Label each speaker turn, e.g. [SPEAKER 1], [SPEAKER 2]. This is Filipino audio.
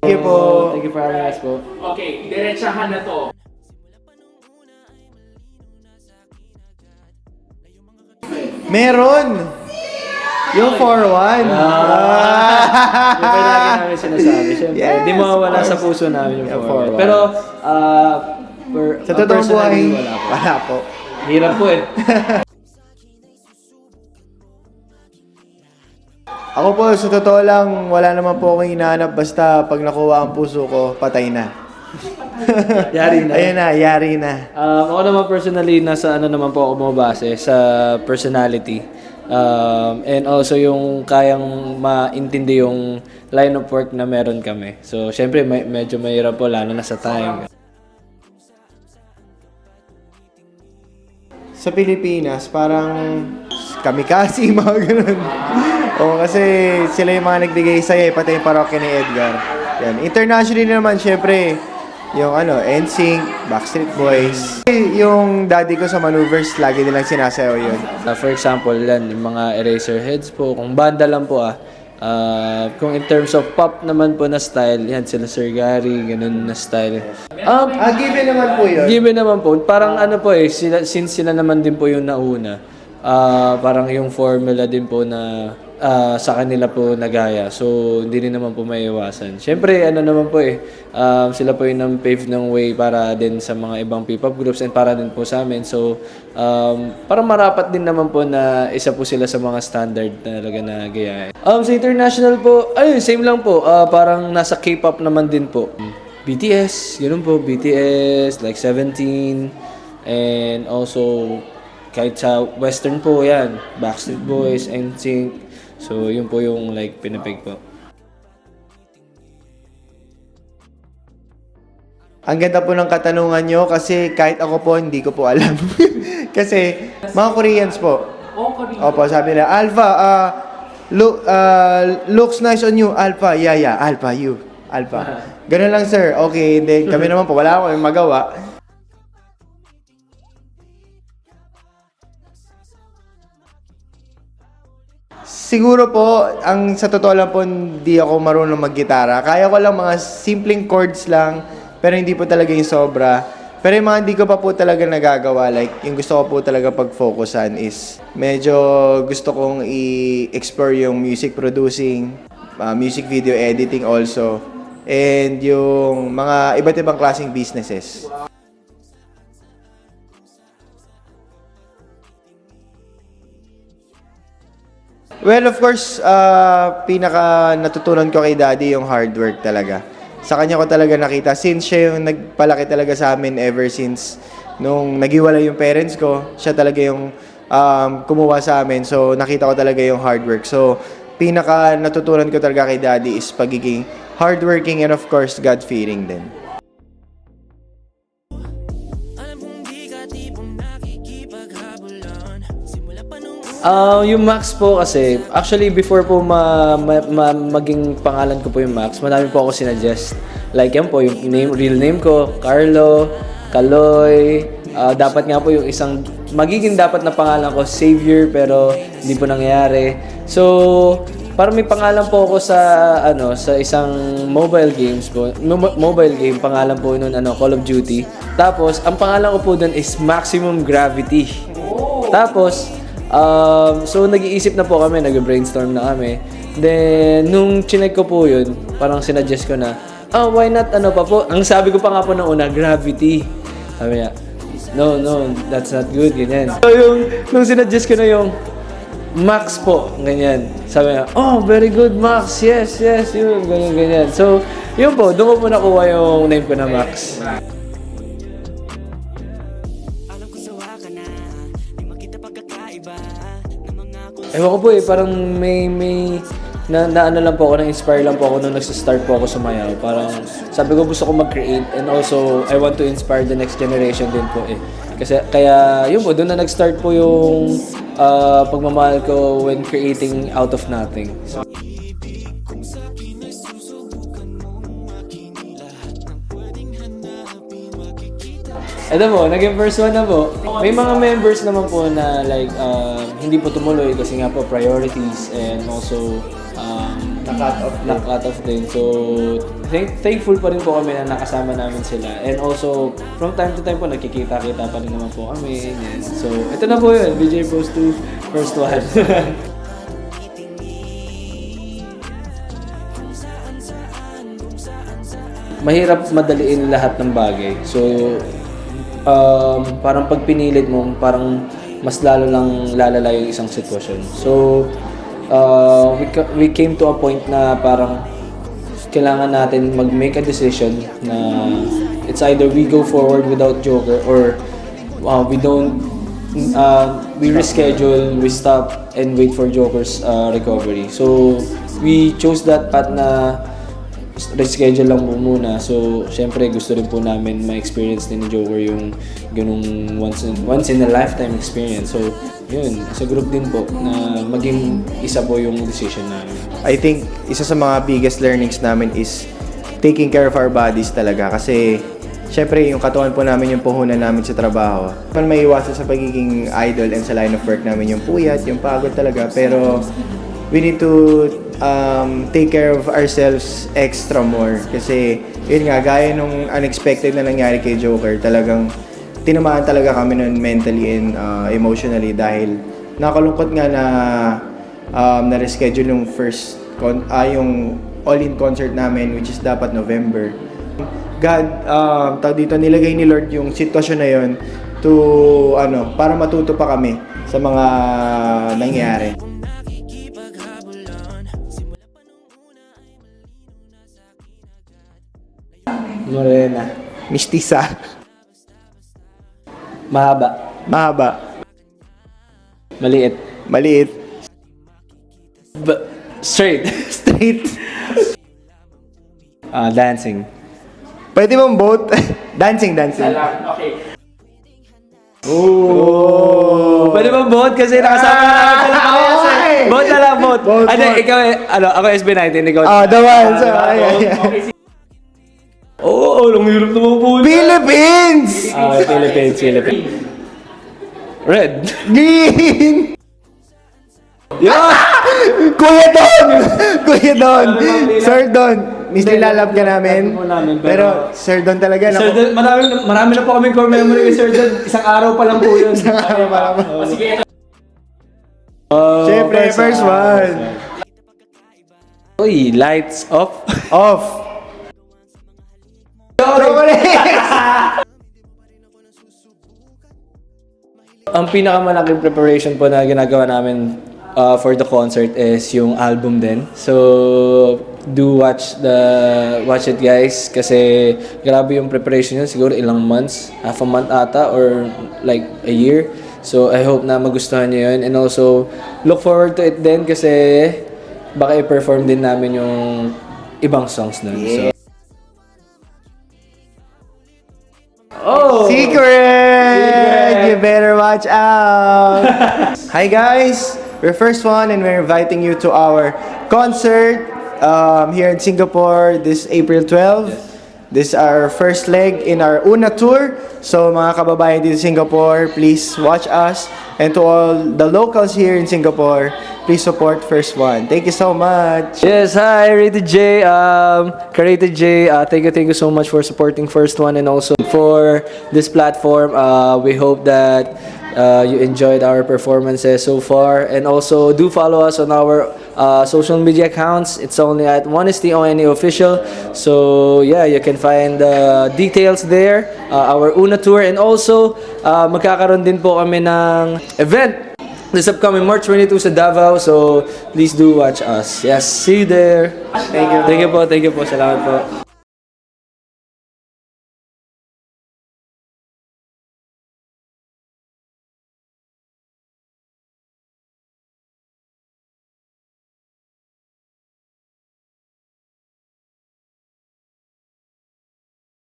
[SPEAKER 1] Thank you po.
[SPEAKER 2] Thank you for having us po.
[SPEAKER 3] Okay, diretsahan na to.
[SPEAKER 1] Meron! Yung 4-1.
[SPEAKER 2] Yung pa lagi namin sinasabi. Siyempre,
[SPEAKER 1] Yes,
[SPEAKER 2] di mawawala
[SPEAKER 1] of
[SPEAKER 2] sa
[SPEAKER 1] course.
[SPEAKER 2] puso namin yung
[SPEAKER 1] Yeah,
[SPEAKER 2] 4-1.
[SPEAKER 1] 4-1.
[SPEAKER 2] Pero,
[SPEAKER 1] Sa totoong buhay,
[SPEAKER 2] personally, wala po.
[SPEAKER 1] wala po.
[SPEAKER 2] Hirap po eh.
[SPEAKER 1] Ako po, sa totoo lang, wala naman po akong hinahanap. Basta pag nakuha ang puso ko, patay na.
[SPEAKER 2] Yari na.
[SPEAKER 1] Ayun na, yari na.
[SPEAKER 2] Ako naman personally, nasa ano naman po ako bumabase sa personality. And also yung kayang maintindi yung line of work na meron kami. So, syempre, medyo mahirap po, lalo na sa time.
[SPEAKER 1] Sa Pilipinas, parang kamikasi, mga ganun. Oo, kasi sila yung mga nagbigay sa'yo, pati yung parokya ni Edgar. Yan. Internationally naman, syempre, yung NSYNC, Backstreet Boys. Yung daddy ko sa maneuvers, lagi nilang sinasayaw yun.
[SPEAKER 2] For example, yan, yung mga Eraserheads po, kung banda lang po kung in terms of pop naman po na style, yan sila Sir Gary, ganun na style.
[SPEAKER 1] Given naman po yun.
[SPEAKER 2] Given naman po, parang ano po since sila naman din po yung nauna, parang yung formula din po na sa kanila po nagaya. So, hindi rin naman po maiiwasan. Siyempre, ano naman po sila po yung nang-pave ng way para din sa mga ibang P-pop groups and para din po sa amin. So, parang marapat din naman po na isa po sila sa mga standard na talaga na gayahin. Sa international po, ayun, same lang po. Parang nasa K-pop naman din po. BTS, ganun po. BTS, like 17, and also kahit sa western po yan, Backstreet Boys, NSYNC. So, yun po yung like pinapig po.
[SPEAKER 1] Ang ganda po ng katanungan nyo kasi kahit ako po, hindi ko po alam. Kasi mga Koreans po. Opo, sabi nila, Alpha, looks nice on you. Alpha, yeah, Alpha, you. Alpha. Ganun lang, sir. Okay, then kami naman po, wala akong magawa. Siguro po, sa totoo lang po, hindi ako marunong maggitara. Kaya ko lang mga simpleng chords lang, pero hindi po talaga yung sobra. Pero yung mga hindi ko pa po talaga nagagawa, like yung gusto ko po talaga pag-focusan is medyo gusto kong i-explore yung music producing, music video editing also, and yung mga iba't ibang klaseng businesses. Well, of course, pinaka natutunan ko kay Daddy yung hard work talaga. Sa kanya ko talaga nakita, since siya yung nagpalaki talaga sa amin ever since nung naghiwalay yung parents ko, siya talaga yung kumuha sa amin. So, nakita ko talaga yung hard work. So, pinaka natutunan ko talaga kay Daddy is pagiging hardworking and of course, God-fearing din.
[SPEAKER 2] Yung Max po kasi, actually before po maging pangalan ko po yung Max, madami po ako sinuggest. Like yan po, yung real name ko, Carlo, Kaloy, dapat nga po yung magiging dapat na pangalan ko, Savior, pero hindi po nangyari. So, parang may pangalan po ako sa isang mobile games po, mobile game, pangalan po nun, Call of Duty. Tapos, ang pangalan ko po dun is Maximum Gravity. Tapos, so nag-iisip na po kami, nag-brainstorm na kami. Then, nung chinek ko po yun, parang sinuggest ko na, why not pa po? Ang sabi ko pa nga po nung una, Gravity. Sabi niya, no, that's not good, ganyan. So nung sinuggest ko na yung Max po, ganyan. Sabi niya, very good Max, yes, yun, ganyan. So, yun po, doon ko po nakuha yung name ko na Max. Ewan ko po parang may ano lang po ako, na-inspire lang po ako nung nagsa-start po ako sumayaw. Parang sabi ko gusto ko mag-create and also I want to inspire the next generation din po Kasi kaya yun po, doon na nag-start po yung pagmamahal ko when creating out of nothing. So, ito po, naging first one na po. May mga members naman po na like hindi po tumuloy kasi nga po priorities and also na-cut off din. So, thankful pa rin po kami na nakasama namin sila. And also, from time to time po, nagkikita-kita pa rin naman po kami. Yan. So, ito na po yun. BJ Bros 2, first one. Mahirap madaliin lahat ng bagay. So, parang pag pinilit mo, parang mas lalo lang lalala yung isang sitwasyon. So, we came to a point na parang kailangan natin mag-make a decision na it's either we go forward without Joker or we don't, we reschedule, we stop, and wait for Joker's recovery. So, we chose that path na reschedule lang po muna. So, syempre gusto rin po namin ma-experience din ni Joker yung ganung once in a lifetime experience. So, yun, sa group din po na maging isa po yung decision namin.
[SPEAKER 1] I think isa sa mga biggest learnings namin is taking care of our bodies talaga kasi syempre yung katawan po namin yung puhunan namin sa trabaho. Man may iwasan sa pagiging idol and sa line of work namin yung puyat, yung pagod talaga, pero we need to take care of ourselves extra more kasi yun nga, gaya nung unexpected na nangyari kay Joker, talagang tinamaan talaga kami nun mentally and emotionally dahil nakalungkot nga na na-reschedule yung yung all-in concert namin which is dapat November. God, tawag dito, nilagay ni Lord yung sitwasyon na yun to, para matuto pa kami sa mga nangyari.
[SPEAKER 2] Morena.
[SPEAKER 1] Mistisa.
[SPEAKER 2] Mahaba.
[SPEAKER 1] Mahaba.
[SPEAKER 2] Maliit.
[SPEAKER 1] Maliit.
[SPEAKER 2] Straight.
[SPEAKER 1] Straight.
[SPEAKER 2] Dancing.
[SPEAKER 1] Pwede bang both? Dancing.
[SPEAKER 3] Okay.
[SPEAKER 2] Oh. Pwede ba vote? Kasi nakasama na namin pala kami kasi. Vote na lang, vote.
[SPEAKER 1] Vote,
[SPEAKER 2] Ano,
[SPEAKER 1] vote.
[SPEAKER 2] ikaw, ako SB19, ikaw.
[SPEAKER 1] The one. So,
[SPEAKER 2] Oo, ang hirap naman po.
[SPEAKER 1] Philippines!
[SPEAKER 2] Philippines. Red.
[SPEAKER 1] Green!
[SPEAKER 2] Yeah!
[SPEAKER 1] Kuya Don! Sir Don! Mr. Lalab ka namin.
[SPEAKER 2] Lalab po namin,
[SPEAKER 1] Pero Sir Don talaga.
[SPEAKER 2] Sir Don, marami na po kami core memory kay Sir Don. Isang araw pa lang po yun.
[SPEAKER 1] Isang araw pa lang.
[SPEAKER 3] O sige, ito.
[SPEAKER 1] Siyempre, first one.
[SPEAKER 2] Uy, lights off.
[SPEAKER 1] Off. Chocolates!
[SPEAKER 2] Ang pinakamalaking preparation po na ginagawa namin for the concert is yung album din. So, do watch it guys kasi grabe yung preparation yun. Siguro ilang months, half a month ata or like a year. So, I hope na magustuhan nyo yun. And also, look forward to it din kasi baka i-perform din namin yung ibang songs nun. So,
[SPEAKER 1] Secret! You better watch out! Hi guys! We're first one and we're inviting you to our concert here in Singapore this April 12. This is our first leg in our Una tour. So mga kababayan dito sa Singapore, please watch us. And to all the locals here in Singapore, please support First One. Thank you so much!
[SPEAKER 2] yes, hi, Rated J. Rated J, thank you so much for supporting First One and also for this platform. We hope that you enjoyed our performances so far. And also, do follow us on our social media accounts. It's only at One is the ONE official. So, yeah, you can find the details there. Our Una tour. And also, magkakaroon din po kami ng event this upcoming March 22 sa Davao. So, please do watch us. Yes, see you there. Thank you po. Salamat po.